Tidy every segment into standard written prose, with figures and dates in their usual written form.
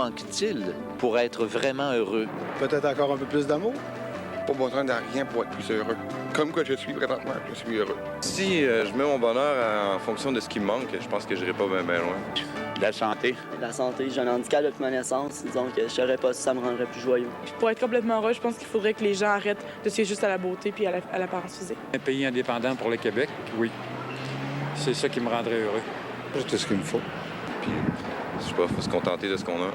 manque-t-il pour être vraiment heureux? Peut-être encore un peu plus d'amour? Pas besoin de rien pour être plus heureux. Comme quoi je suis présentement, je suis heureux. Si je mets mon bonheur en fonction de ce qui me manque, je pense que je n'irai pas bien loin. La santé. La santé, j'ai un handicap depuis ma naissance, disons que je saurais pas si ça me rendrait plus joyeux. Puis pour être complètement heureux, je pense qu'il faudrait que les gens arrêtent de se fier juste à la beauté puis à l'apparence physique. Un pays indépendant pour le Québec, oui. C'est ça qui me rendrait heureux. C'est tout ce qu'il me faut. Puis, je sais pas, faut se contenter de ce qu'on a.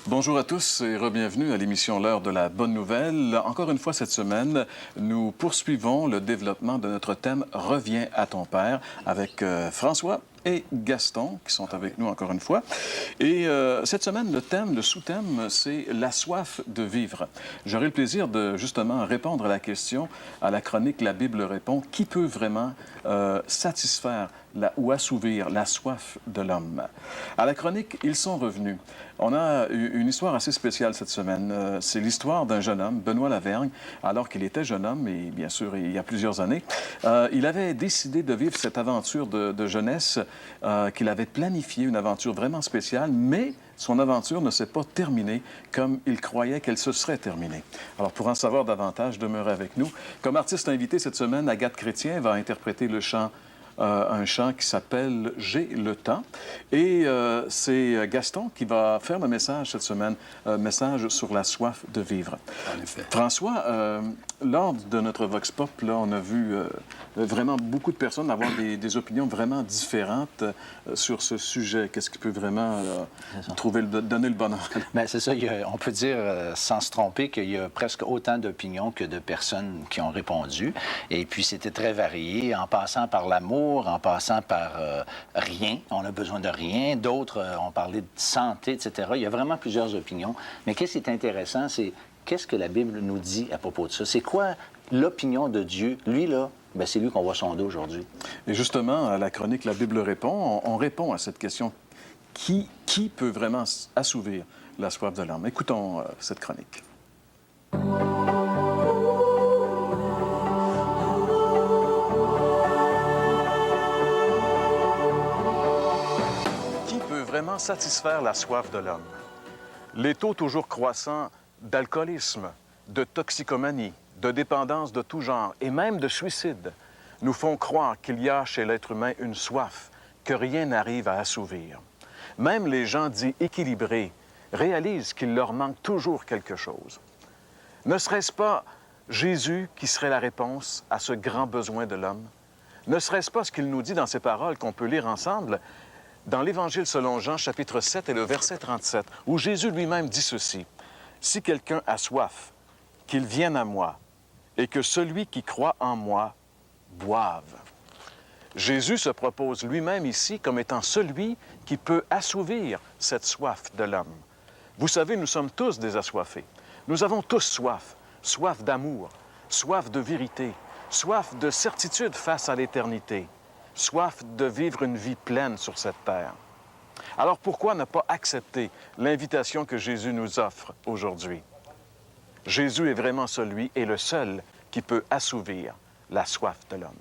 Bonjour à tous et re-bienvenue à l'émission L'heure de la bonne nouvelle. Encore une fois cette semaine, nous poursuivons le développement de notre thème « Reviens à ton Père » avec François et Gaston qui sont avec nous encore une fois. Et cette semaine, le sous-thème, c'est la soif de vivre. J'aurai le plaisir de justement répondre à la question, à la chronique La Bible répond, qui peut vraiment satisfaire ou assouvir la soif de l'homme? À la chronique, ils sont revenus. On a une histoire assez spéciale cette semaine. C'est l'histoire d'un jeune homme, Benoît Lavergne, alors qu'il était jeune homme, et bien sûr, il y a plusieurs années. Il avait décidé de vivre cette aventure de jeunesse qu'il avait planifiée, une aventure vraiment spéciale, mais son aventure ne s'est pas terminée comme il croyait qu'elle se serait terminée. Alors, pour en savoir davantage, demeurez avec nous. Comme artiste invité cette semaine, Agathe Chrétien va interpréter le chant un chant qui s'appelle « J'ai le temps ». Et c'est Gaston qui va faire le message cette semaine, message sur la soif de vivre. En effet. François, lors de notre Vox Pop, là, on a vu vraiment beaucoup de personnes avoir des opinions vraiment différentes sur ce sujet. Qu'est-ce qui peut vraiment donner le bonheur? Bien, c'est ça. On peut dire, sans se tromper, qu'il y a presque autant d'opinions que de personnes qui ont répondu. Et puis, c'était très varié, en passant par l'amour, en passant par rien, on a besoin de rien. D'autres ont parlé de santé, etc. Il y a vraiment plusieurs opinions. Mais qu'est-ce qui est intéressant, c'est qu'est-ce que la Bible nous dit à propos de ça? C'est quoi l'opinion de Dieu? Lui, là, bien, c'est lui qu'on va sonder aujourd'hui. Et justement, à la chronique La Bible répond, on répond à cette question. Qui peut vraiment assouvir la soif de l'homme? Écoutons cette chronique. Vraiment satisfaire la soif de l'homme. Les taux toujours croissants d'alcoolisme, de toxicomanie, de dépendance de tout genre et même de suicide nous font croire qu'il y a chez l'être humain une soif que rien n'arrive à assouvir. Même les gens dits équilibrés réalisent qu'il leur manque toujours quelque chose. Ne serait-ce pas Jésus qui serait la réponse à ce grand besoin de l'homme? Ne serait-ce pas ce qu'il nous dit dans ces paroles qu'on peut lire ensemble dans l'Évangile selon Jean, chapitre 7 et le verset 37, où Jésus lui-même dit ceci: « Si quelqu'un a soif, qu'il vienne à moi, et que celui qui croit en moi boive. » Jésus se propose lui-même ici comme étant celui qui peut assouvir cette soif de l'homme. Vous savez, nous sommes tous des assoiffés. Nous avons tous soif, soif d'amour, soif de vérité, soif de certitude face à l'éternité, soif de vivre une vie pleine sur cette terre. Alors pourquoi ne pas accepter l'invitation que Jésus nous offre aujourd'hui? Jésus est vraiment celui et le seul qui peut assouvir la soif de l'homme.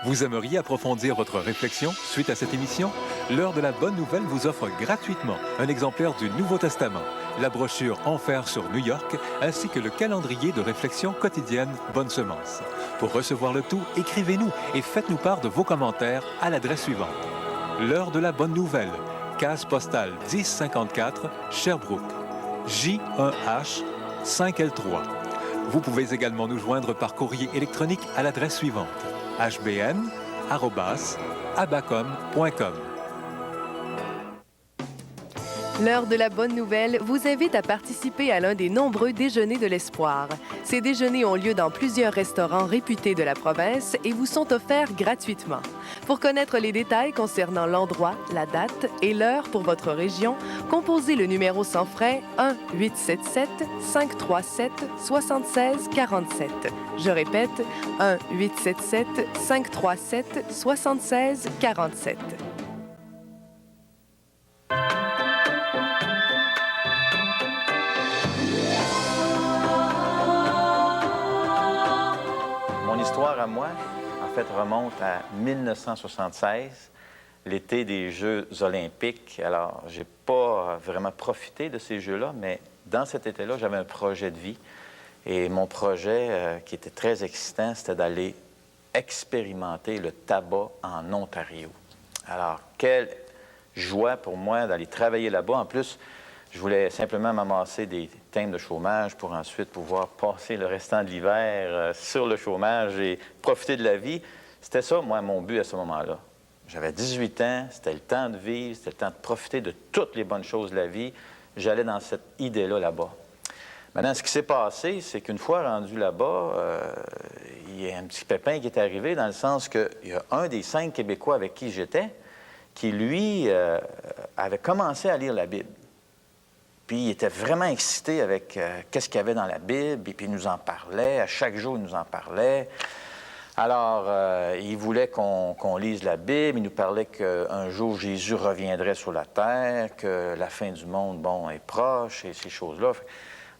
Vous aimeriez approfondir votre réflexion suite à cette émission? L'heure de la bonne nouvelle vous offre gratuitement un exemplaire du Nouveau Testament, la brochure Enfer sur New York, ainsi que le calendrier de réflexion quotidienne Bonne Semence. Pour recevoir le tout, écrivez-nous et faites-nous part de vos commentaires à l'adresse suivante. L'heure de la bonne nouvelle, case postale 1054, Sherbrooke, J1H 5L3. Vous pouvez également nous joindre par courrier électronique à l'adresse suivante: hbn@abacom.com. L'heure de la bonne nouvelle vous invite à participer à l'un des nombreux déjeuners de l'espoir. Ces déjeuners ont lieu dans plusieurs restaurants réputés de la province et vous sont offerts gratuitement. Pour connaître les détails concernant l'endroit, la date et l'heure pour votre région, composez le numéro sans frais 1-877-537-7647. Je répète, 1-877-537-7647. Mon histoire à moi, en fait, remonte à 1976, l'été des Jeux olympiques. Alors, j'ai pas vraiment profité de ces Jeux-là, mais dans cet été-là, j'avais un projet de vie. Et mon projet, qui était très excitant, c'était d'aller expérimenter le tabac en Ontario. Alors, quelle joie pour moi d'aller travailler là-bas. En plus, je voulais simplement m'amasser des thèmes de chômage pour ensuite pouvoir passer le restant de l'hiver sur le chômage et profiter de la vie. C'était ça, moi, mon but à ce moment-là. J'avais 18 ans, c'était le temps de vivre, c'était le temps de profiter de toutes les bonnes choses de la vie. J'allais dans cette idée-là, là-bas. Maintenant, ce qui s'est passé, c'est qu'une fois rendu là-bas, il y a un petit pépin qui est arrivé dans le sens qu'il y a un des 5 Québécois avec qui j'étais qui, lui, avait commencé à lire la Bible. Puis il était vraiment excité avec qu'est-ce qu'il y avait dans la Bible, et puis il nous en parlait. À chaque jour, il nous en parlait. Alors, il voulait qu'on lise la Bible. Il nous parlait qu'un jour, Jésus reviendrait sur la terre, que la fin du monde, bon, est proche, et ces choses-là.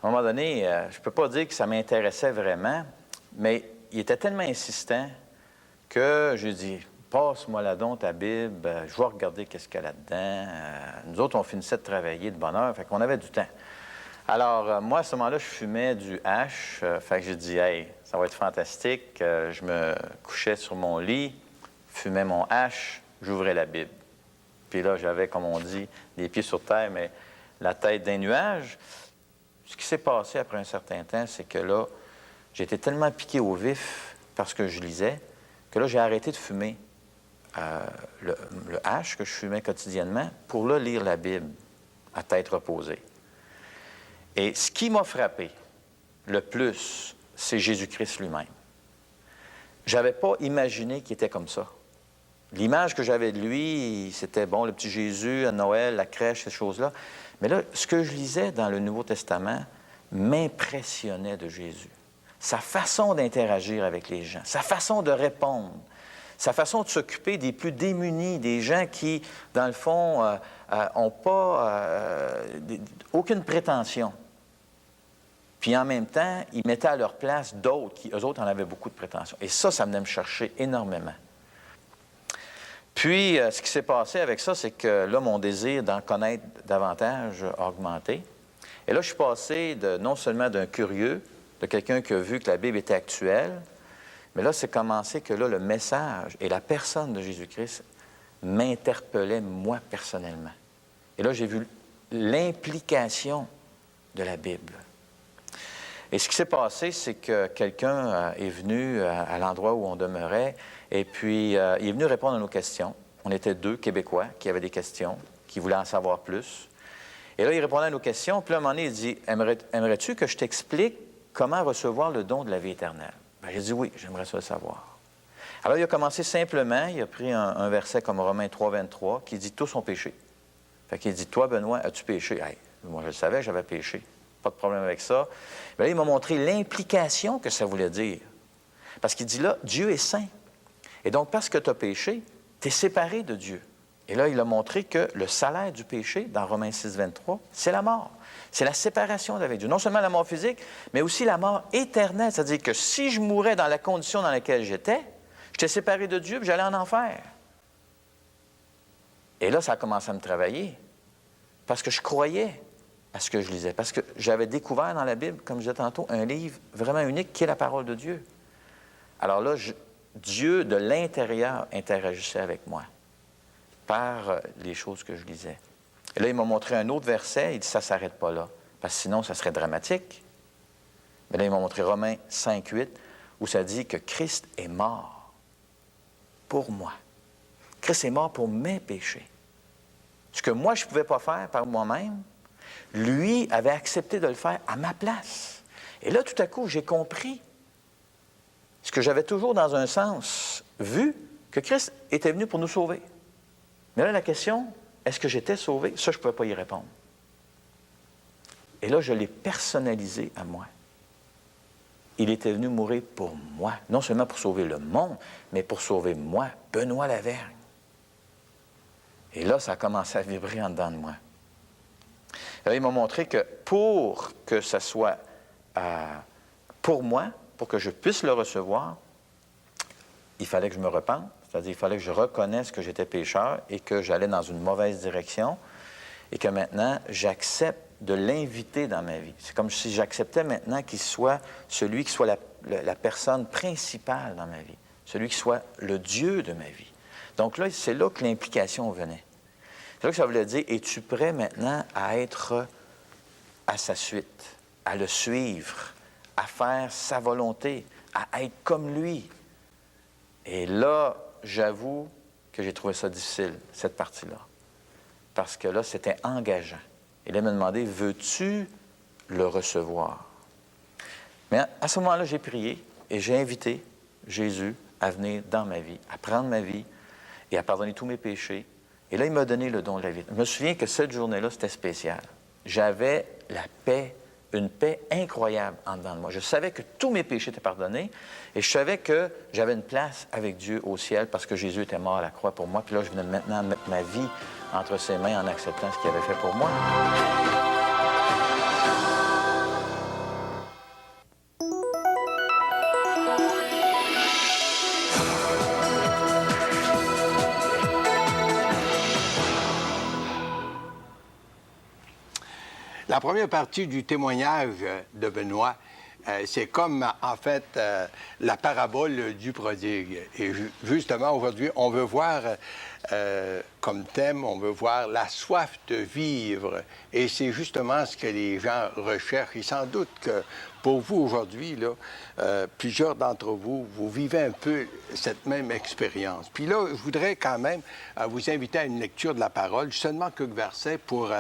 À un moment donné, je ne peux pas dire que ça m'intéressait vraiment, mais il était tellement insistant que j'ai dit, passe-moi là donc ta Bible, je vais regarder qu'est-ce qu'il y a là-dedans. Nous autres, on finissait de travailler de bonne heure, fait qu'on avait du temps. Alors, moi, à ce moment-là, je fumais du hash, fait que j'ai dit, hey, ça va être fantastique. Je me couchais sur mon lit, fumais mon hash, j'ouvrais la Bible. Puis là, j'avais, comme on dit, les pieds sur terre, mais la tête d'un nuage. Ce qui s'est passé après un certain temps, c'est que là, j'étais tellement piqué au vif parce que je lisais, que là, j'ai arrêté de fumer le hash que je fumais quotidiennement pour là lire la Bible à tête reposée. Et ce qui m'a frappé le plus, c'est Jésus-Christ lui-même. Je n'avais pas imaginé qu'il était comme ça. L'image que j'avais de lui, c'était, bon, le petit Jésus à Noël, la crèche, ces choses-là. Mais là, ce que je lisais dans le Nouveau Testament m'impressionnait de Jésus. Sa façon d'interagir avec les gens, sa façon de répondre, sa façon de s'occuper des plus démunis, des gens qui, dans le fond, n'ont pas aucune prétention. Puis en même temps, ils mettaient à leur place d'autres qui, eux autres, en avaient beaucoup de prétention. Et ça venait me chercher énormément. Puis, ce qui s'est passé avec ça, c'est que là, mon désir d'en connaître davantage a augmenté. Et là, je suis passé non seulement d'un curieux, de quelqu'un qui a vu que la Bible était actuelle, mais là, c'est commencé que là, le message et la personne de Jésus-Christ m'interpellaient, moi, personnellement. Et là, j'ai vu l'implication de la Bible. Et ce qui s'est passé, c'est que quelqu'un est venu à l'endroit où on demeurait, et puis il est venu répondre à nos questions. On était 2 Québécois qui avaient des questions, qui voulaient en savoir plus. Et là, il répondait à nos questions, puis là, à un moment donné, il dit, aimerais-tu que je t'explique comment recevoir le don de la vie éternelle? Bien, j'ai dit oui, j'aimerais ça le savoir. Alors, il a commencé simplement, il a pris un verset comme Romains 3, 23, qui dit « Tous ont péché ». Fait qu'il dit « Toi, Benoît, as-tu péché? » Hey, moi, je le savais, j'avais péché. Pas de problème avec ça. Bien, là, il m'a montré l'implication que ça voulait dire. Parce qu'il dit là, Dieu est saint. Et donc, parce que tu as péché, tu es séparé de Dieu. Et là, il a montré que le salaire du péché, dans Romains 6, 23, c'est la mort. C'est la séparation avec Dieu. Non seulement la mort physique, mais aussi la mort éternelle. C'est-à-dire que si je mourais dans la condition dans laquelle j'étais séparé de Dieu, puis j'allais en enfer. Et là, ça a commencé à me travailler. Parce que je croyais à ce que je lisais. Parce que j'avais découvert dans la Bible, comme je disais tantôt, un livre vraiment unique qui est la parole de Dieu. Alors là, Dieu, de l'intérieur, interagissait avec moi par les choses que je lisais. Et là, il m'a montré un autre verset. Il dit, ça ne s'arrête pas là. Parce que sinon, ça serait dramatique. Mais là, il m'a montré Romains 5, 8, où ça dit que Christ est mort pour moi. Christ est mort pour mes péchés. Ce que moi, je ne pouvais pas faire par moi-même, lui avait accepté de le faire à ma place. Et là, tout à coup, j'ai compris ce que j'avais toujours, dans un sens, vu, que Christ était venu pour nous sauver. Mais là, la question, est-ce que j'étais sauvé? Ça, je ne pouvais pas y répondre. Et là, je l'ai personnalisé à moi. Il était venu mourir pour moi, non seulement pour sauver le monde, mais pour sauver moi, Benoît Lavergne. Et là, ça a commencé à vibrer en dedans de moi. Et là, il m'a montré que pour que ça soit pour moi, pour que je puisse le recevoir, il fallait que je me repente, c'est-à-dire il fallait que je reconnaisse que j'étais pécheur et que j'allais dans une mauvaise direction et que maintenant, j'accepte de l'inviter dans ma vie. C'est comme si j'acceptais maintenant qu'il soit celui qui soit la personne principale dans ma vie, celui qui soit le Dieu de ma vie. Donc là, c'est là que l'implication venait. C'est là que ça voulait dire, es-tu prêt maintenant à être à sa suite, à le suivre, à faire sa volonté, à être comme lui? Et là, j'avoue que j'ai trouvé ça difficile, cette partie-là. Parce que là, c'était engageant. Et là, il m'a demandé, veux-tu le recevoir? Mais à ce moment-là, j'ai prié et j'ai invité Jésus à venir dans ma vie, à prendre ma vie et à pardonner tous mes péchés. Et là, il m'a donné le don de la vie. Je me souviens que cette journée-là, c'était spécial. J'avais la paix, une paix incroyable en dedans de moi. Je savais que tous mes péchés étaient pardonnés et je savais que j'avais une place avec Dieu au ciel parce que Jésus était mort à la croix pour moi. Puis là, je venais maintenant mettre ma vie entre ses mains en acceptant ce qu'il avait fait pour moi. La première partie du témoignage de Benoît, c'est comme, en fait, la parabole du prodigue. Et justement, aujourd'hui, on veut voir, comme thème, on veut voir la soif de vivre. Et c'est justement ce que les gens recherchent. Et sans doute que pour vous, aujourd'hui, là, plusieurs d'entre vous, vous vivez un peu cette même expérience. Puis là, je voudrais quand même vous inviter à une lecture de la parole, seulement quelques versets pour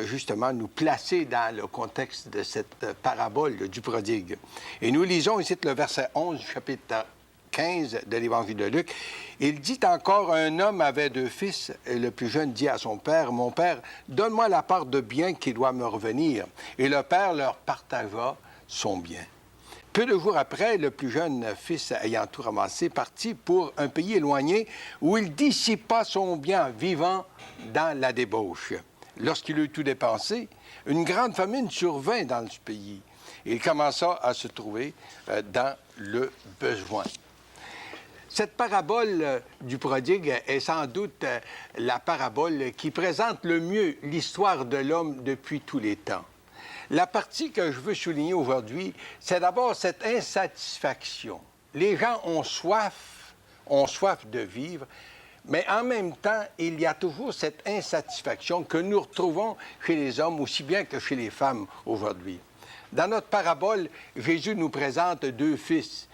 justement nous placer dans le contexte de cette parabole du prodigue. Et nous lisons ici le verset 11 du chapitre 15 de l'Évangile de Luc. Il dit encore, un homme avait 2 fils, et le plus jeune dit à son père, « Mon père, donne-moi la part de bien qui doit me revenir. » Et le père leur partagea son bien. Peu de jours après, le plus jeune fils, ayant tout ramassé, partit pour un pays éloigné où il dissipa son bien vivant dans la débauche. Lorsqu'il eut tout dépensé, une grande famine survint dans ce pays. Il commença à se trouver dans le besoin. Cette parabole du prodigue est sans doute la parabole qui présente le mieux l'histoire de l'homme depuis tous les temps. La partie que je veux souligner aujourd'hui, c'est d'abord cette insatisfaction. Les gens ont soif de vivre, mais en même temps, il y a toujours cette insatisfaction que nous retrouvons chez les hommes aussi bien que chez les femmes aujourd'hui. Dans notre parabole, Jésus nous présente 2 fils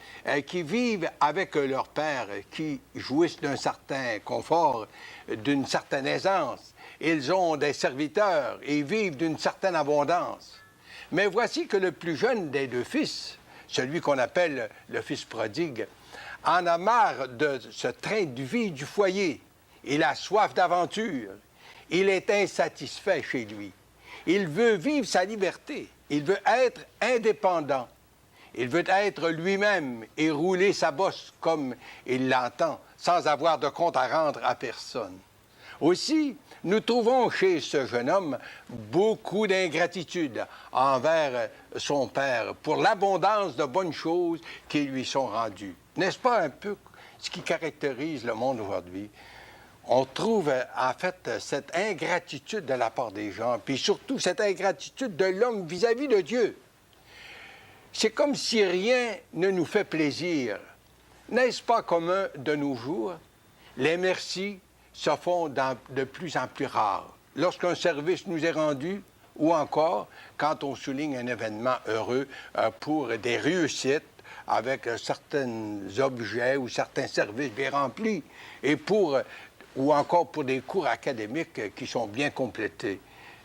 qui vivent avec leur père, qui jouissent d'un certain confort, d'une certaine aisance. Ils ont des serviteurs et vivent d'une certaine abondance. Mais voici que le plus jeune des 2 fils, celui qu'on appelle le fils prodigue, en a marre de ce train de vie du foyer. Il a soif d'aventure. Il est insatisfait chez lui. Il veut vivre sa liberté. Il veut être indépendant. Il veut être lui-même et rouler sa bosse comme il l'entend, sans avoir de compte à rendre à personne. Aussi, nous trouvons chez ce jeune homme beaucoup d'ingratitude envers son père pour l'abondance de bonnes choses qui lui sont rendues. N'est-ce pas un peu ce qui caractérise le monde aujourd'hui? On trouve en fait cette ingratitude de la part des gens, puis surtout cette ingratitude de l'homme vis-à-vis de Dieu. C'est comme si rien ne nous fait plaisir. N'est-ce pas commun de nos jours? Les merci se font de plus en plus rares. Lorsqu'un service nous est rendu, ou encore quand on souligne un événement heureux pour des réussites avec certains objets ou certains services bien remplis, et pour ou encore pour des cours académiques qui sont bien complétés.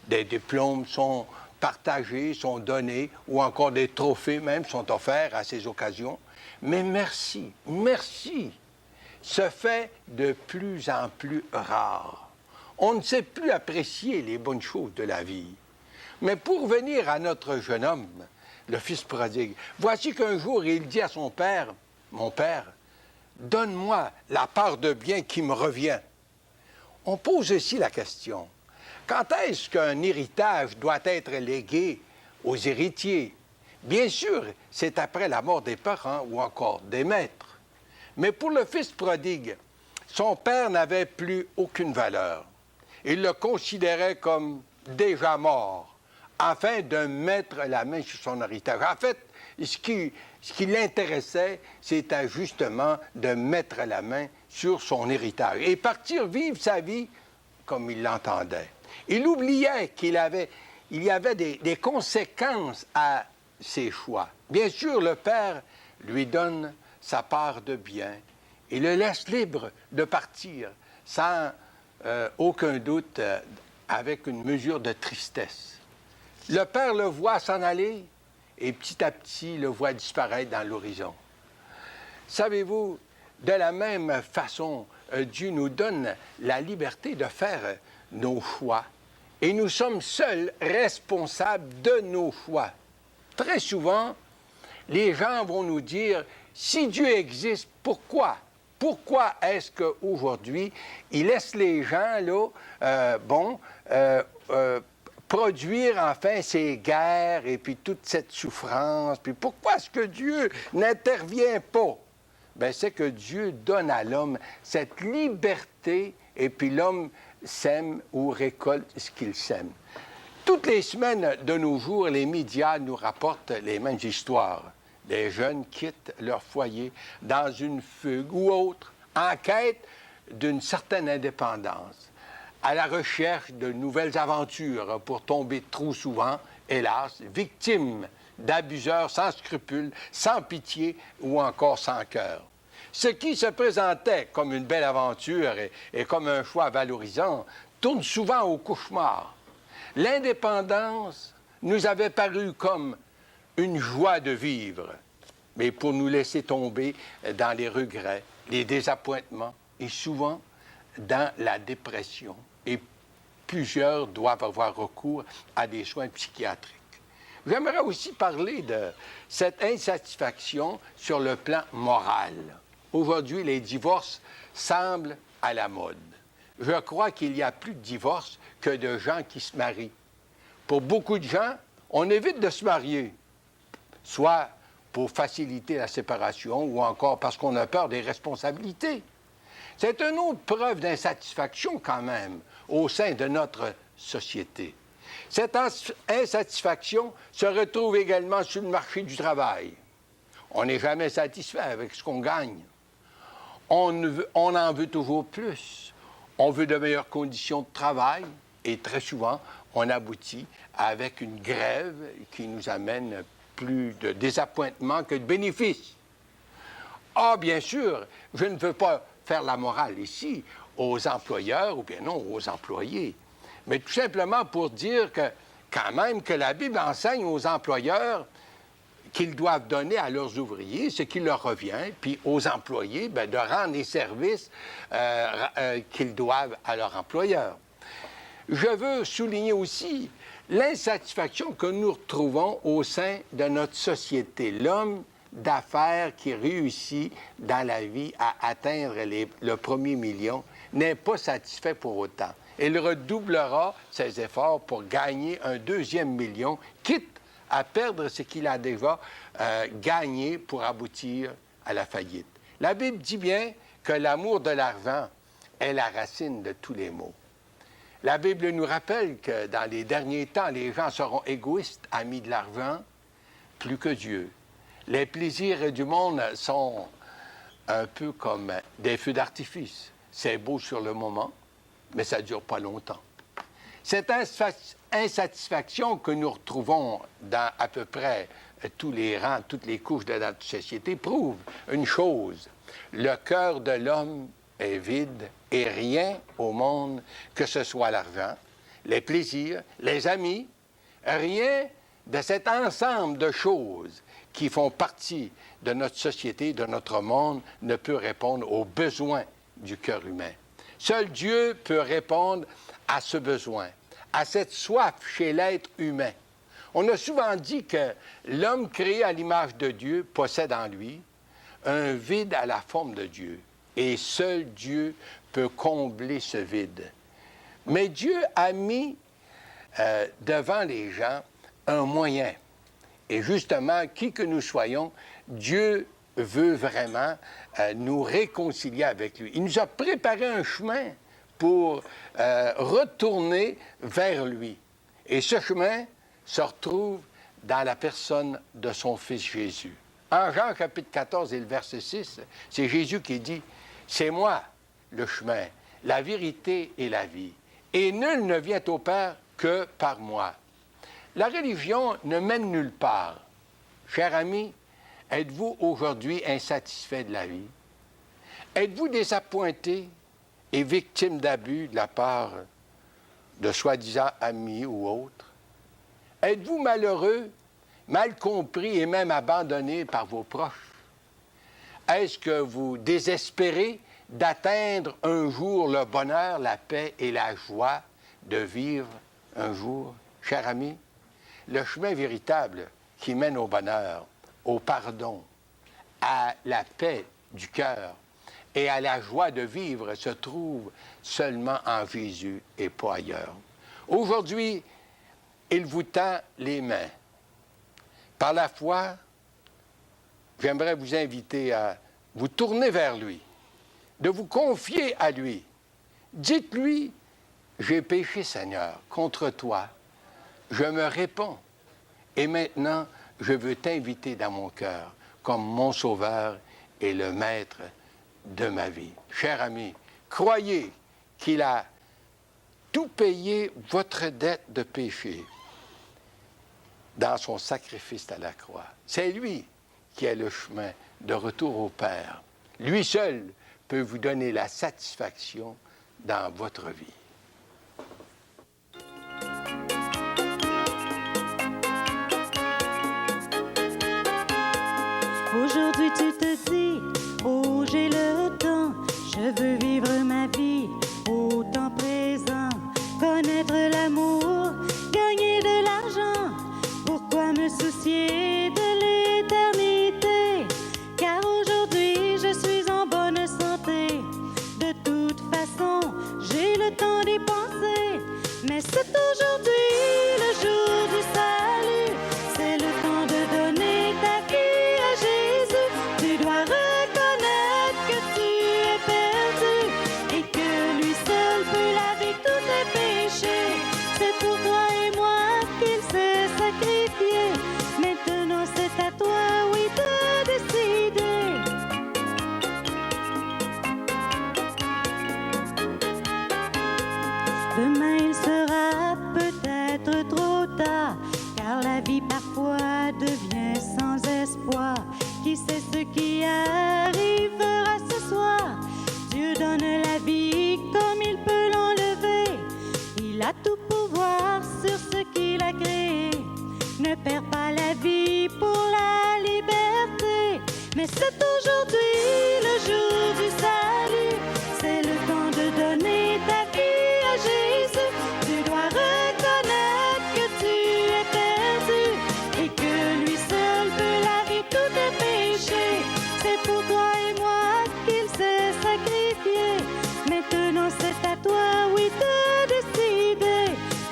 Des diplômes sont partagés, sont donnés, ou encore des trophées même sont offerts à ces occasions. Mais merci, merci, se fait de plus en plus rare. On ne sait plus apprécier les bonnes choses de la vie. Mais pour venir à notre jeune homme, le fils prodigue, voici qu'un jour il dit à son père, « Mon père, donne-moi la part de bien qui me revient. » On pose aussi la question, quand est-ce qu'un héritage doit être légué aux héritiers? Bien sûr, c'est après la mort des parents ou encore des maîtres. Mais pour le fils prodigue, son père n'avait plus aucune valeur. Il le considérait comme déjà mort, afin de mettre la main sur son héritage. En fait, ce qui l'intéressait, c'était justement de mettre la main sur son héritage et partir vivre sa vie comme il l'entendait. Il oubliait qu'il y avait des conséquences à ses choix. Bien sûr, le père lui donne sa part de bien et le laisse libre de partir sans aucun doute, avec une mesure de tristesse. Le père le voit s'en aller et petit à petit le voit disparaître dans l'horizon. Savez-vous, de la même façon, Dieu nous donne la liberté de faire nos choix et nous sommes seuls responsables de nos choix. Très souvent, les gens vont nous dire, si Dieu existe, pourquoi? Pourquoi est-ce qu'aujourd'hui, il laisse les gens là, produire enfin ces guerres et puis toute cette souffrance? Puis pourquoi est-ce que Dieu n'intervient pas? Bien, c'est que Dieu donne à l'homme cette liberté et puis l'homme sème ou récolte ce qu'il sème. Toutes les semaines de nos jours, les médias nous rapportent les mêmes histoires. Des jeunes quittent leur foyer dans une fugue ou autre, en quête d'une certaine indépendance, à la recherche de nouvelles aventures pour tomber trop souvent, hélas, victimes d'abuseurs sans scrupules, sans pitié ou encore sans cœur. Ce qui se présentait comme une belle aventure et comme un choix valorisant tourne souvent au cauchemar. L'indépendance nous avait paru comme une joie de vivre, mais pour nous laisser tomber dans les regrets, les désappointements et souvent dans la dépression. Et plusieurs doivent avoir recours à des soins psychiatriques. J'aimerais aussi parler de cette insatisfaction sur le plan moral. Aujourd'hui, les divorces semblent à la mode. Je crois qu'il y a plus de divorces que de gens qui se marient. Pour beaucoup de gens, on évite de se marier, soit pour faciliter la séparation ou encore parce qu'on a peur des responsabilités. C'est une autre preuve d'insatisfaction quand même au sein de notre société. Cette insatisfaction se retrouve également sur le marché du travail. On n'est jamais satisfait avec ce qu'on gagne. On en veut toujours plus. On veut de meilleures conditions de travail et très souvent, on aboutit avec une grève qui nous amène plus de désappointement que de bénéfices. Ah, bien sûr, je ne veux pas faire la morale ici aux employeurs ou bien non aux employés, mais tout simplement pour dire que quand même que la Bible enseigne aux employeurs qu'ils doivent donner à leurs ouvriers ce qui leur revient, puis aux employés bien, de rendre les services qu'ils doivent à leur employeur. Je veux souligner aussi l'insatisfaction que nous retrouvons au sein de notre société. L'homme d'affaires qui réussit dans la vie à atteindre le premier million n'est pas satisfait pour autant. Il redoublera ses efforts pour gagner un deuxième million, quitte à perdre ce qu'il a déjà gagné pour aboutir à la faillite. La Bible dit bien que l'amour de l'argent est la racine de tous les maux. La Bible nous rappelle que dans les derniers temps, les gens seront égoïstes, amis de l'argent, plus que Dieu. Les plaisirs du monde sont un peu comme des feux d'artifice. C'est beau sur le moment, mais ça ne dure pas longtemps. Cette insatisfaction que nous retrouvons dans à peu près tous les rangs, toutes les couches de notre société prouve une chose. Le cœur de l'homme est vide et rien au monde, que ce soit l'argent, les plaisirs, les amis, rien de cet ensemble de choses qui font partie de notre société, de notre monde, ne peut répondre aux besoins du cœur humain. Seul Dieu peut répondre à ce besoin, à cette soif chez l'être humain. On a souvent dit que l'homme créé à l'image de Dieu possède en lui un vide à la forme de Dieu. Et seul Dieu peut combler ce vide. Mais Dieu a mis devant les gens un moyen. Et justement, qui que nous soyons, Dieu veut vraiment nous réconcilier avec lui. Il nous a préparé un chemin pour retourner vers lui. Et ce chemin se retrouve dans la personne de son Fils Jésus. En Jean chapitre 14 et le verset 6, c'est Jésus qui dit « C'est moi le chemin, la vérité et la vie. Et nul ne vient au Père que par moi. » La religion ne mène nulle part. Cher ami, êtes-vous aujourd'hui insatisfait de la vie? Êtes-vous désappointé et victime d'abus de la part de soi-disant amis ou autres? Êtes-vous malheureux, mal compris et même abandonné par vos proches? Est-ce que vous désespérez d'atteindre un jour le bonheur, la paix et la joie de vivre un jour? Cher ami, le chemin véritable qui mène au bonheur, au pardon, à la paix du cœur et à la joie de vivre se trouve seulement en Jésus et pas ailleurs. Aujourd'hui, il vous tend les mains. Par la foi, j'aimerais vous inviter à vous tourner vers lui, de vous confier à lui. Dites-lui, j'ai péché, Seigneur, contre toi. Je me réponds. Et maintenant, je veux t'inviter dans mon cœur comme mon Sauveur et le Maître de ma vie. Cher ami, croyez qu'il a tout payé votre dette de péché dans son sacrifice à la croix. C'est lui qui est le chemin de retour au Père. Lui seul peut vous donner la satisfaction dans votre vie. Aujourd'hui tu te dis, oh j'ai le temps, je veux vivre ma vie au temps présent, connaître l'amour, gagner de l'argent, pourquoi me soucier de l'éternité? Car aujourd'hui je suis en bonne santé, de toute façon j'ai le temps d'y penser, mais c'est aujourd'hui le jour du salut, c'est le temps de donner ta vie à Jésus. Tu dois reconnaître que tu es perdu et que lui seul peut laver tous tes péchés. C'est pour toi et moi qu'il s'est sacrifié. Maintenant c'est à toi, oui, de décider. Demain il sera peut-être trop tard, car la vie parfois devient sans espoir. Qui sait ce qui arrivera ce soir? Dieu donne la vie comme il peut l'enlever. Il a tout pouvoir sur ce qu'il a créé. Ne perds pas la vie pour la liberté. Mais c'est aujourd'hui le jour du salut. C'est le temps de donner ta vie à Jésus. Tu dois reconnaître que tu es perdu et que lui seul peut laver tous tes péchés. C'est pour toi et moi qu'il s'est sacrifié. Maintenant c'est à toi, oui, de décider.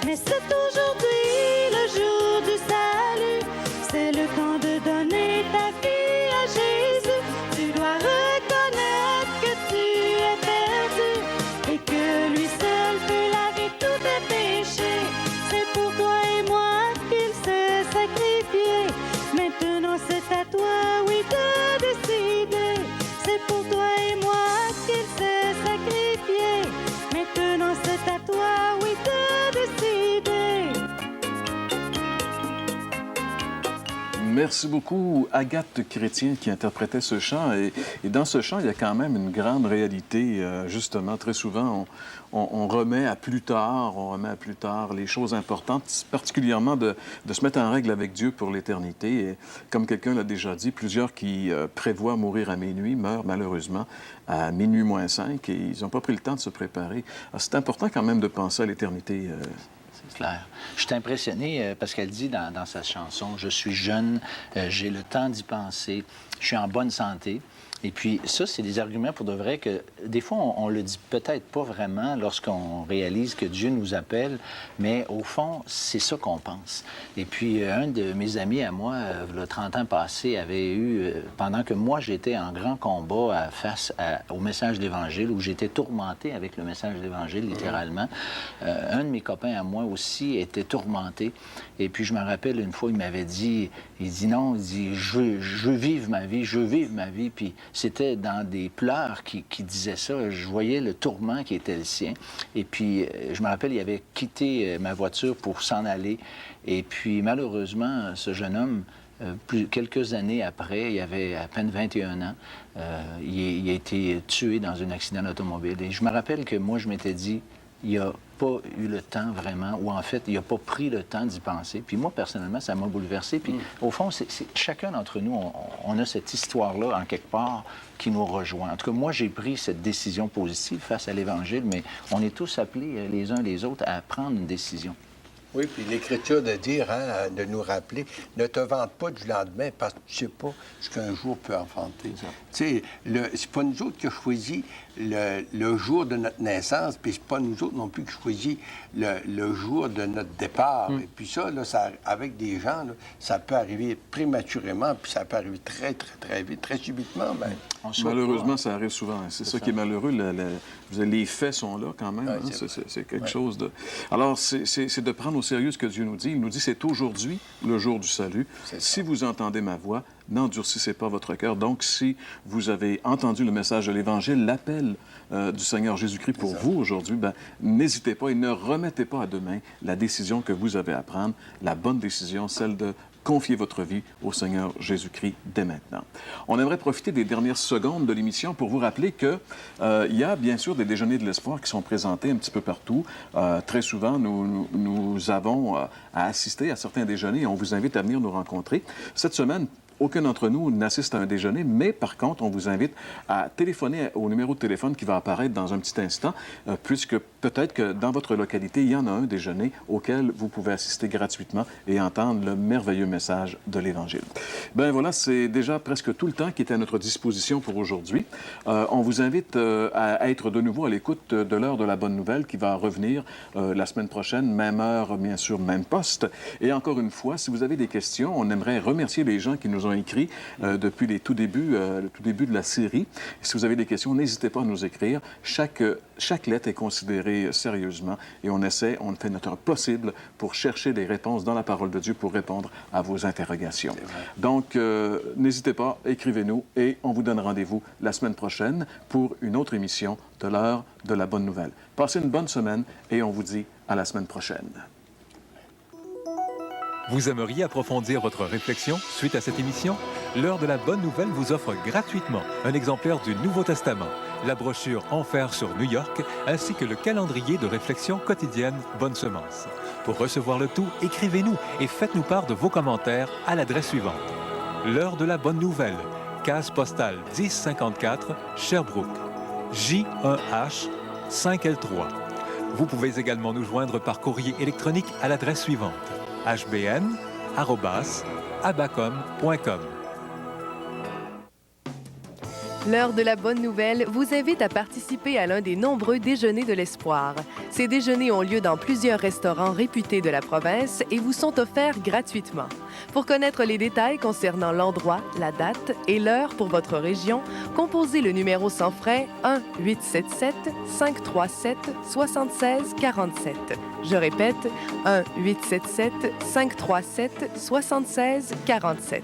Mais c'est aujourd'hui le jour du salut. C'est le temps de donner ta vie à Jésus. Merci beaucoup, Agathe Chrétien, qui interprétait ce chant. Et dans ce chant, il y a quand même une grande réalité. Justement, très souvent, on remet à plus tard, les choses importantes, particulièrement de se mettre en règle avec Dieu pour l'éternité. Et comme quelqu'un l'a déjà dit, plusieurs qui prévoient mourir à minuit meurent malheureusement à minuit moins 5 et ils n'ont pas pris le temps de se préparer. Alors, c'est important quand même de penser à l'éternité. C'est clair. Je suis impressionné parce qu'elle dit dans sa chanson « Je suis jeune, j'ai le temps d'y penser, je suis en bonne santé ». Et puis ça, c'est des arguments pour de vrai que des fois, on le dit peut-être pas vraiment lorsqu'on réalise que Dieu nous appelle, mais au fond, c'est ça qu'on pense. Et puis, un de mes amis à moi, le 30 ans passé, avait eu, pendant que moi, j'étais en grand combat face au message de l'Évangile, où j'étais tourmenté avec le message de l'Évangile, littéralement, un de mes copains à moi aussi était tourmenté. Et puis, je me rappelle, une fois, il m'avait dit, non, il dit, je veux vivre ma vie, je veux vivre ma vie. Puis, c'était dans des pleurs qui disaient ça. Je voyais le tourment qui était le sien. Et puis, je me rappelle, il avait quitté ma voiture pour s'en aller. Et puis, malheureusement, ce jeune homme, quelques années après, il avait à peine 21 ans, il a été tué dans un accident d'automobile. Et je me rappelle que moi, je m'étais dit, il n'a pas eu le temps vraiment, ou en fait, il n'a pas pris le temps d'y penser. Puis moi, personnellement, ça m'a bouleversé. Puis au fond, chacun d'entre nous, on a cette histoire-là, en quelque part, qui nous rejoint. En tout cas, moi, j'ai pris cette décision positive face à l'Évangile, mais on est tous appelés, les uns les autres, à prendre une décision. Oui, puis l'Écriture de dire, de nous rappeler, ne te vante pas du lendemain parce que tu ne sais pas ce qu'un jour peut enfanter. Tu sais, c'est pas nous autres qui avons choisi le jour de notre naissance, puis c'est pas nous autres non plus qui choisi le jour de notre départ. Et puis ça, avec des gens, là, ça peut arriver prématurément, puis ça peut arriver très, très, très vite, très subitement. Ben, malheureusement, ça arrive souvent. C'est ça qui est malheureux. Les faits sont là quand même. C'est quelque chose de... Alors, c'est de prendre au sérieux ce que Dieu nous dit. Il nous dit, c'est aujourd'hui le jour du salut. Si vous entendez ma voix, n'endurcissez pas votre cœur. Donc, si vous avez entendu le message de l'Évangile, l'appel du Seigneur Jésus-Christ pour vous aujourd'hui, n'hésitez pas et ne remettez pas à demain la décision que vous avez à prendre, la bonne décision, celle de confier votre vie au Seigneur Jésus-Christ dès maintenant. On aimerait profiter des dernières secondes de l'émission pour vous rappeler qu'il y a bien sûr des déjeuners de l'espoir qui sont présentés un petit peu partout. Très souvent, nous avons à assister à certains déjeuners et on vous invite à venir nous rencontrer. Cette semaine, aucun d'entre nous n'assiste à un déjeuner, mais par contre, on vous invite à téléphoner au numéro de téléphone qui va apparaître dans un petit instant, puisque peut-être que dans votre localité, il y en a un déjeuner auquel vous pouvez assister gratuitement et entendre le merveilleux message de l'Évangile. Bien voilà, c'est déjà presque tout le temps qui est à notre disposition pour aujourd'hui. On vous invite à être de nouveau à l'écoute de l'heure de la bonne nouvelle qui va revenir la semaine prochaine, même heure, bien sûr, même poste. Et encore une fois, si vous avez des questions, on aimerait remercier les gens qui nous ont écrit depuis le tout début de la série. Si vous avez des questions, n'hésitez pas à nous écrire. Chaque lettre est considérée sérieusement et on fait notre possible pour chercher des réponses dans la parole de Dieu pour répondre à vos interrogations. Donc, n'hésitez pas, écrivez-nous et on vous donne rendez-vous la semaine prochaine pour une autre émission de l'heure de la bonne nouvelle. Passez une bonne semaine et on vous dit à la semaine prochaine. Vous aimeriez approfondir votre réflexion suite à cette émission? L'heure de la bonne nouvelle vous offre gratuitement un exemplaire du Nouveau Testament, la brochure Enfer sur New York, ainsi que le calendrier de réflexion quotidienne Bonne Semence. Pour recevoir le tout, écrivez-nous et faites-nous part de vos commentaires à l'adresse suivante. L'heure de la bonne nouvelle, case postale 1054, Sherbrooke, J1H 5L3. Vous pouvez également nous joindre par courrier électronique à l'adresse suivante. hbn@abacom.com. L'heure de la bonne nouvelle vous invite à participer à l'un des nombreux déjeuners de l'espoir. Ces déjeuners ont lieu dans plusieurs restaurants réputés de la province et vous sont offerts gratuitement. Pour connaître les détails concernant l'endroit, la date et l'heure pour votre région, composez le numéro sans frais 1-877-537-7647. Je répète, 1-877-537-7647.